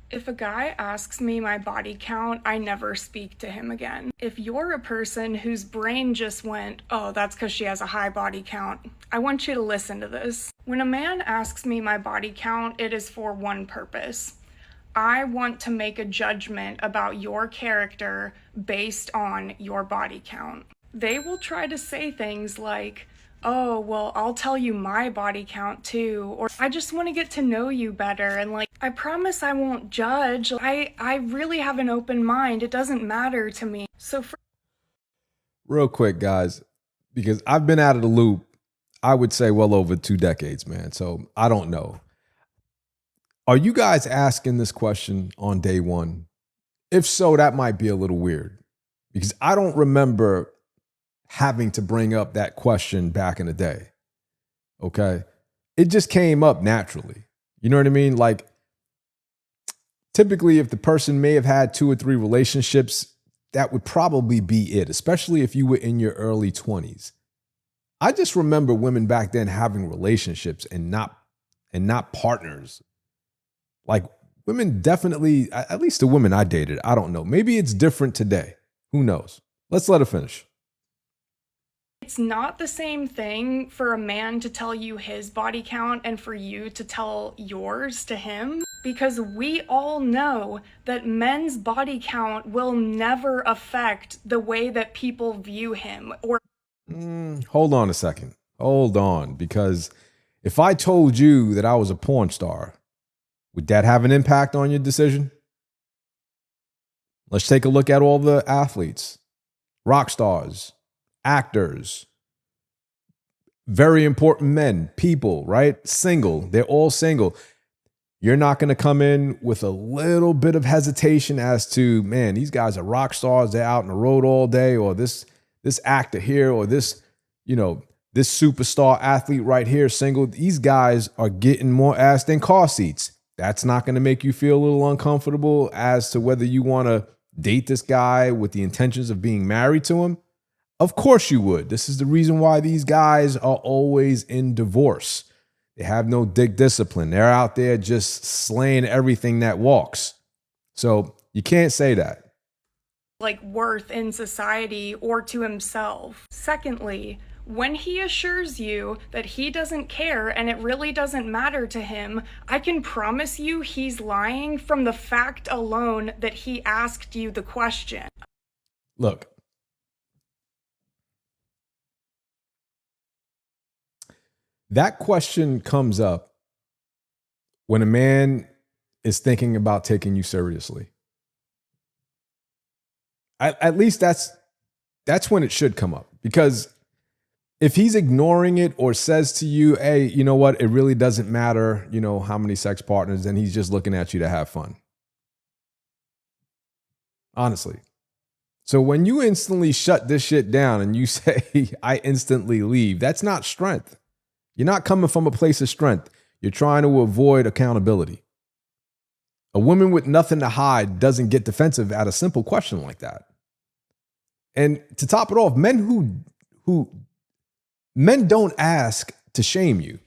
If a guy asks me my body count, I never speak to him again. If you're a person whose brain just went, oh, that's because she has a high body count, I want you to listen to this. When a man asks me my body count, it is for one purpose. I want to make a judgment about your character based on your body count. They will try to say things like, oh, well, I'll tell you my body count too, or I just want to get to know you better, and like, I promise I won't judge. I really have an open mind. It doesn't matter to me. So for Real quick, guys, because I've been out of the loop, I would say well over 2 decades, man. So I don't know. Are you guys asking this question on day one? If so, that might be a little weird because I don't remember having to bring up that question back in the day. Okay. It just came up naturally. You know what I mean? Like, typically, if the person may have had 2 or 3 relationships, that would probably be it, especially if you were in your early 20s. I just remember women back then having relationships and not partners. Like, women definitely, at least the women I dated, I don't know. Maybe it's different today. Who knows? Let's let her finish. It's not the same thing for a man to tell you his body count and for you to tell yours to him, because we all know that men's body count will never affect the way that people view him or Hold on a second. Hold on, because if I told you that I was a porn star, would that have an impact on your decision? Let's take a look at all the athletes, rock stars, actors, very important men, people, right? Single. They're all single. You're not going to come in with a little bit of hesitation as to, man, these guys are rock stars. They're out on the road all day, or this actor here, or this superstar athlete right here, single. These guys are getting more ass than car seats. That's not going to make you feel a little uncomfortable as to whether you want to date this guy with the intentions of being married to him. Of course you would. This is the reason why these guys are always in divorce. They have no dick discipline. They're out there just slaying everything that walks. So you can't say that. like worth in society or to himself. Secondly, when he assures you that he doesn't care and it really doesn't matter to him, I can promise you he's lying from the fact alone that he asked you the question. Look, that question comes up when a man is thinking about taking you seriously. At least that's when it should come up. Because if he's ignoring it or says to you, hey, you know what, it really doesn't matter, how many sex partners, then he's just looking at you to have fun. Honestly. So when you instantly shut this shit down and you say, I instantly leave, that's not strength. You're not coming from a place of strength. You're trying to avoid accountability. A woman with nothing to hide doesn't get defensive at a simple question like that. And to top it off, men don't ask to shame you.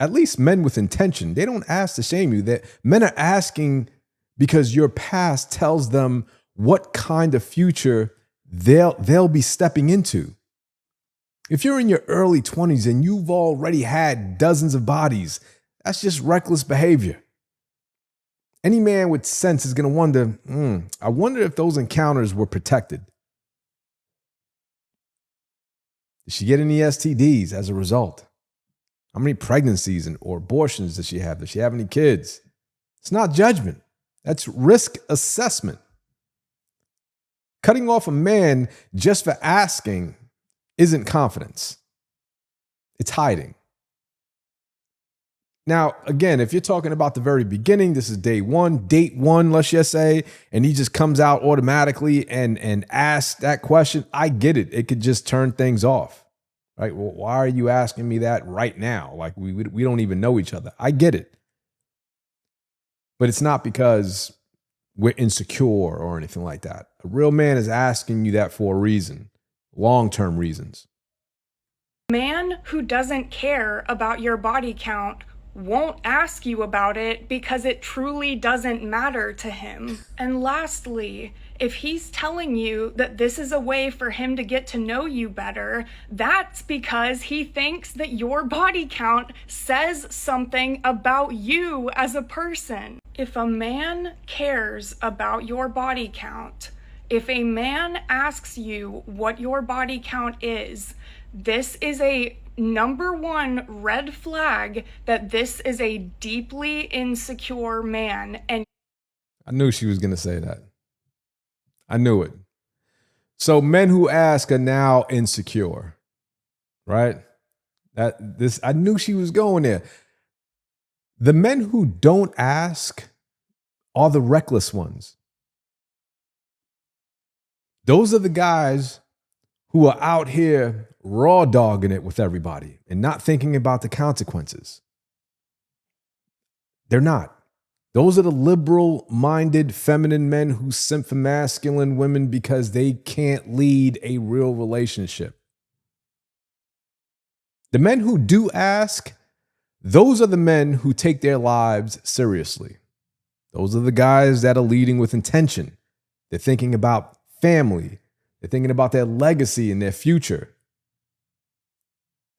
At least men with intention, they don't ask to shame you. That men are asking because your past tells them what kind of future they'll be stepping into. If you're in your early 20s and you've already had dozens of bodies, that's just reckless behavior. Any man with sense is going to wonder, I wonder if those encounters were protected. Did she get any STDs as a result? How many pregnancies or abortions does she have? Does she have any kids? It's not judgment. That's risk assessment. Cutting off a man just for asking isn't confidence. It's hiding. Now, again, if you're talking about the very beginning, this is date one, let's just say, and he just comes out automatically and asks that question, I get it. It could just turn things off, right? Well, why are you asking me that right now? Like we don't even know each other. I get it. But it's not because we're insecure or anything like that. A real man is asking you that for a reason, long-term reasons. Man who doesn't care about your body count won't ask you about it because it truly doesn't matter to him. And lastly, if he's telling you that this is a way for him to get to know you better, that's because he thinks that your body count says something about you as a person. If a man cares about your body count, if a man asks you what your body count is, this is a number one red flag that this is a deeply insecure man. And I knew she was going to say that. I knew it. So men who ask are now insecure, right? I knew she was going there. The men who don't ask are the reckless ones. Those are the guys who are out here raw dogging it with everybody and not thinking about the consequences. They're not. Those are the liberal-minded feminine men who simp for masculine women because they can't lead a real relationship. The men who do ask, those are the men who take their lives seriously. Those are the guys that are leading with intention. They're thinking about family. They're thinking about their legacy and their future.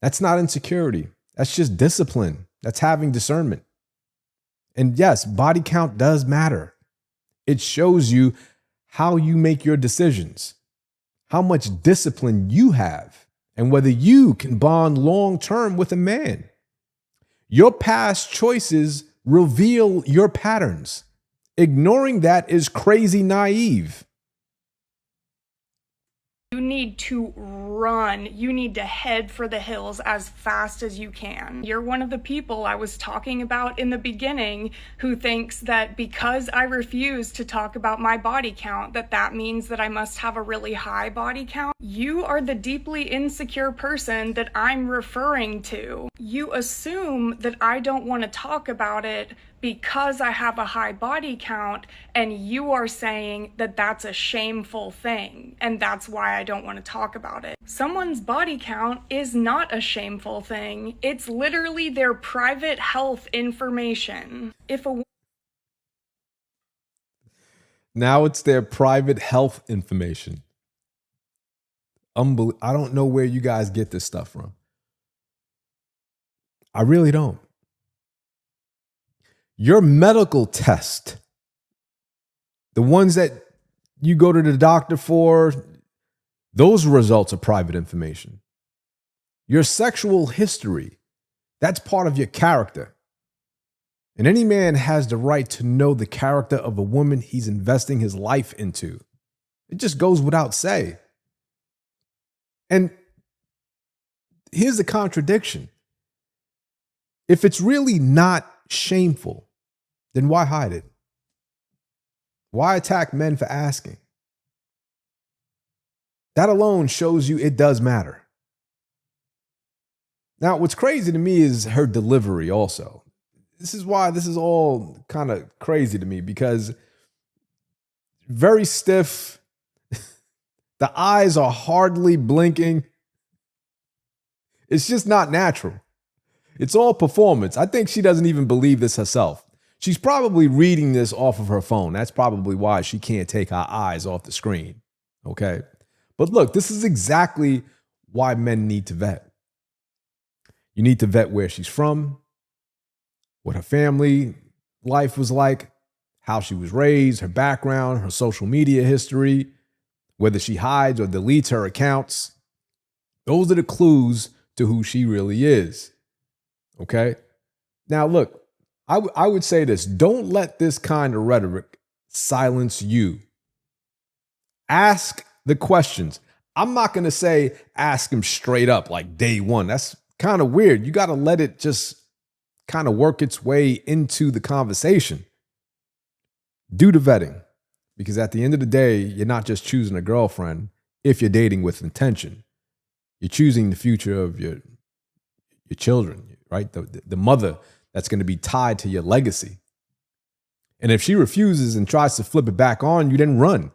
That's not insecurity. That's just discipline. That's having discernment. And yes, body count does matter. It shows you how you make your decisions, how much discipline you have, and whether you can bond long-term with a man. Your past choices reveal your patterns. Ignoring that is crazy naive. you need to run. You need to head for the hills as fast as you can. You're one of the people I was talking about in the beginning who thinks that because I refuse to talk about my body count, that means that I must have a really high body count. You are the deeply insecure person that I'm referring to. You assume that I don't want to talk about it because I have a high body count, and you are saying that that's a shameful thing, and that's why I don't want to talk about it. Someone's body count is not a shameful thing. It's literally their private health information. Now it's their private health information. I don't know where you guys get this stuff from. I really don't. Your medical test, the ones that you go to the doctor for, those results are private information. Your sexual history, that's part of your character. And any man has the right to know the character of a woman he's investing his life into. It just goes without saying. And here's the contradiction. If it's really not shameful, then why hide it? Why attack men for asking? That alone shows you it does matter. Now, what's crazy to me is her delivery also. This is why this is all kind of crazy to me, because very stiff. The eyes are hardly blinking. It's just not natural. It's all performance. I think she doesn't even believe this herself. She's probably reading this off of her phone. That's probably why she can't take her eyes off the screen. Okay. But look, this is exactly why men need to vet. You need to vet where she's from, what her family life was like, how she was raised, her background, her social media history, whether she hides or deletes her accounts. Those are the clues to who she really is. Okay. Now, look, I would say this. Don't let this kind of rhetoric silence you. Ask the questions. I'm not going to say ask him straight up like day one. That's kind of weird. You got to let it just kind of work its way into the conversation. Do the vetting, because at the end of the day, you're not just choosing a girlfriend if you're dating with intention. You're choosing the future of your children, right? The mother that's going to be tied to your legacy. And if she refuses and tries to flip it back on you, then run.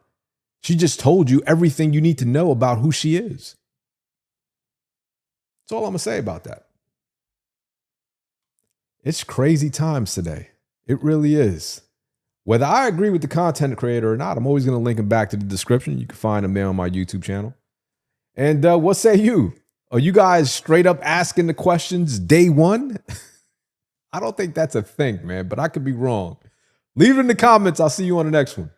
She just told you everything you need to know about who she is. That's all I'm going to say about that. It's crazy times today. It really is. Whether I agree with the content creator or not, I'm always going to link him back to the description. You can find him there on my YouTube channel. And what say you? Are you guys straight up asking the questions day one? I don't think that's a thing, man, but I could be wrong. Leave it in the comments. I'll see you on the next one.